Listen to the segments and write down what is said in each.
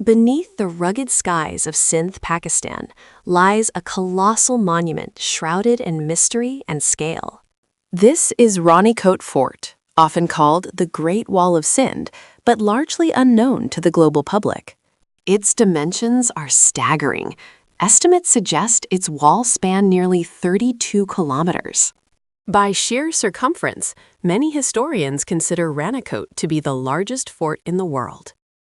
Beneath the rugged skies of Sindh, Pakistan, lies a colossal monument shrouded in mystery and scale. This is Ranikot Fort, often called the Great Wall of Sindh, but largely unknown to the global public. Its dimensions are staggering. Estimates suggest its walls span nearly 32 kilometers. By sheer circumference, many historians consider Ranikot to be the largest fort in the world.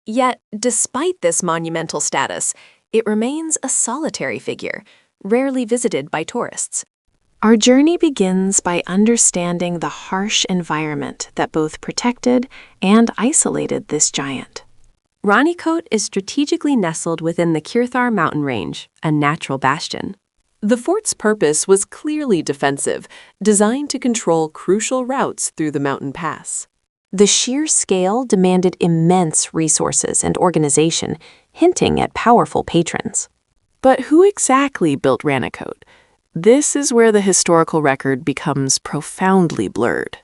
Yet, despite this monumental status, it remains a solitary figure, rarely visited by tourists. Our journey begins by understanding the harsh environment that both protected and isolated this giant. Ranikot is strategically nestled within the Qila mountain range, a natural bastion. The fort's purpose was clearly defensive, designed to control crucial routes through the mountain pass. The sheer scale demanded immense resources and organization, hinting at powerful patrons. But who exactly built Ranikot? This is where the historical record becomes profoundly blurred.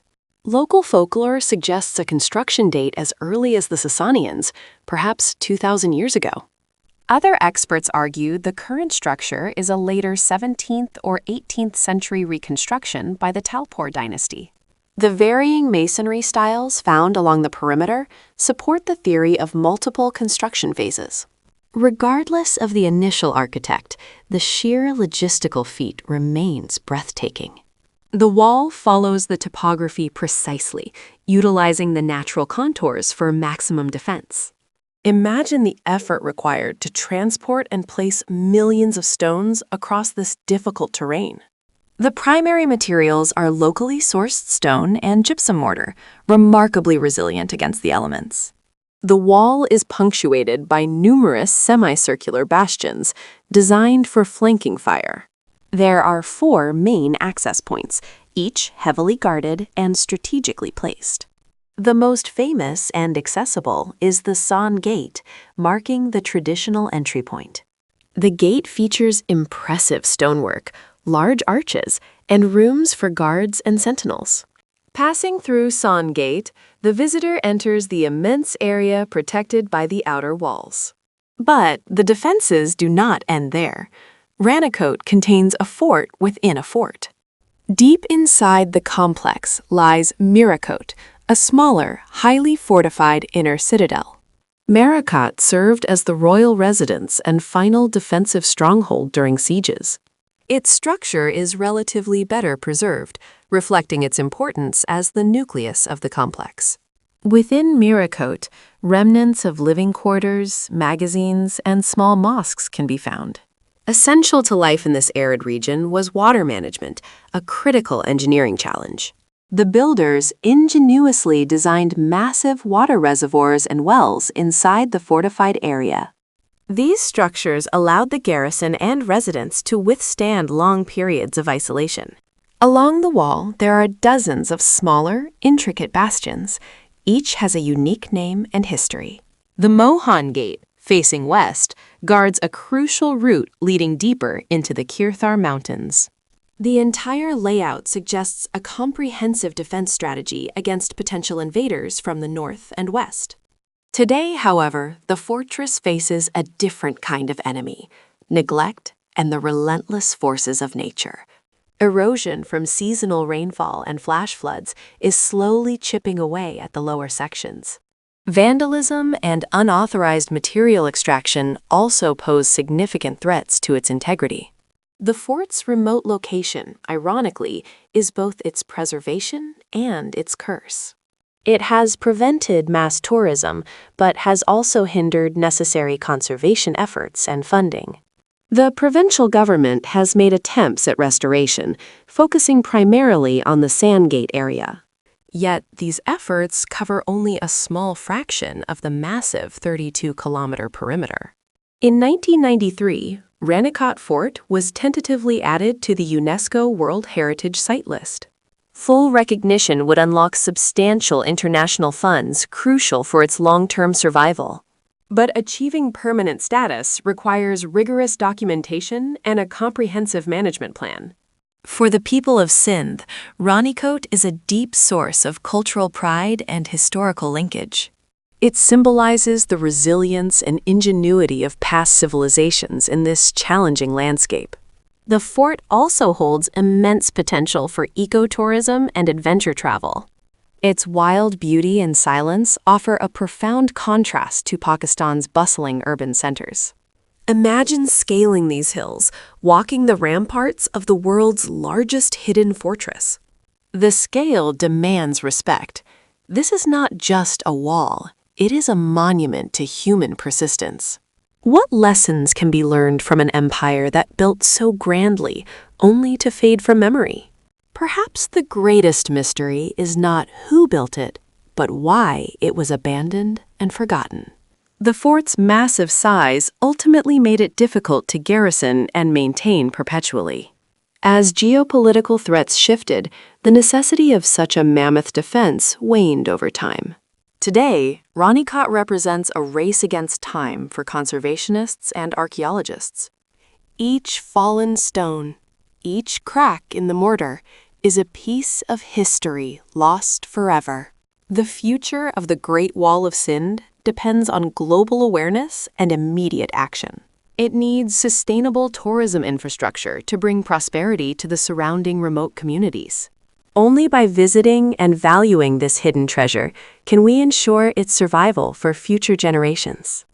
Local folklore suggests a construction date as early as the Sasanians, perhaps 2,000 years ago. Other experts argue the current structure is a later 17th or 18th century reconstruction by the Talpur dynasty. The varying masonry styles found along the perimeter support the theory of multiple construction phases. Regardless of the initial architect, the sheer logistical feat remains breathtaking. The wall follows the topography precisely, utilizing the natural contours for maximum defense. Imagine the effort required to transport and place millions of stones across this difficult terrain. The primary materials are locally sourced stone and gypsum mortar, remarkably resilient against the elements. The wall is punctuated by numerous semicircular bastions designed for flanking fire. There are 4 main access points, each heavily guarded and strategically placed. The most famous and accessible is the San Gate, marking the traditional entry point. The gate features impressive stonework, large arches, and rooms for guards and sentinels. Passing through San Gate, the visitor enters the immense area protected by the outer walls. But the defenses do not end there. Ranikot contains a fort within a fort. Deep inside the complex lies Ranikot, a smaller, highly fortified inner citadel. Ranikot served as the royal residence and final defensive stronghold during sieges. Its structure is relatively better preserved, reflecting its importance as the nucleus of the complex. Within Ranikot, remnants of living quarters, magazines, and small mosques can be found. Essential to life in this arid region was water management, a critical engineering challenge. The builders ingeniously designed massive water reservoirs and wells inside the fortified area. These structures allowed the garrison and residents to withstand long periods of isolation. Along the wall, there are dozens of smaller, intricate bastions. Each has a unique name and history. The Mohan Gate, facing west, guards a crucial route leading deeper into the Qila Mountains. The entire layout suggests a comprehensive defense strategy against potential invaders from the north and west. Today, however, the fortress faces a different kind of enemy: neglect and the relentless forces of nature. Erosion from seasonal rainfall and flash floods is slowly chipping away at the lower sections. Vandalism and unauthorized material extraction also pose significant threats to its integrity. The fort's remote location, ironically, is both its preservation and its curse. It has prevented mass tourism, but has also hindered necessary conservation efforts and funding. The provincial government has made attempts at restoration, focusing primarily on the Sandgate area. Yet these efforts cover only a small fraction of the massive 32-kilometer perimeter. In 1993, Ranikot Fort was tentatively added to the UNESCO World Heritage Site list. Full recognition would unlock substantial international funds crucial for its long-term survival. But achieving permanent status requires rigorous documentation and a comprehensive management plan. For the people of Sindh, Ranikot is a deep source of cultural pride and historical linkage. It symbolizes the resilience and ingenuity of past civilizations in this challenging landscape. The fort also holds immense potential for ecotourism and adventure travel. Its wild beauty and silence offer a profound contrast to Pakistan's bustling urban centers. Imagine scaling these hills, walking the ramparts of the world's largest hidden fortress. The scale demands respect. This is not just a wall, it is a monument to human persistence. What lessons can be learned from an empire that built so grandly, only to fade from memory? Perhaps the greatest mystery is not who built it, but why it was abandoned and forgotten. The fort's massive size ultimately made it difficult to garrison and maintain perpetually. As geopolitical threats shifted, the necessity of such a mammoth defense waned over time. Today, Ranikot represents a race against time for conservationists and archaeologists. Each fallen stone, each crack in the mortar, is a piece of history lost forever. The future of the Great Wall of Sindh depends on global awareness and immediate action. It needs sustainable tourism infrastructure to bring prosperity to the surrounding remote communities. Only by visiting and valuing this hidden treasure can we ensure its survival for future generations.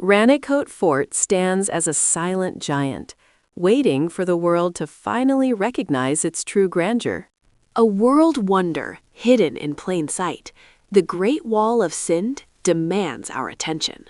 Ranikot Fort stands as a silent giant, waiting for the world to finally recognize its true grandeur. A world wonder hidden in plain sight, the Great Wall of Sindh demands our attention.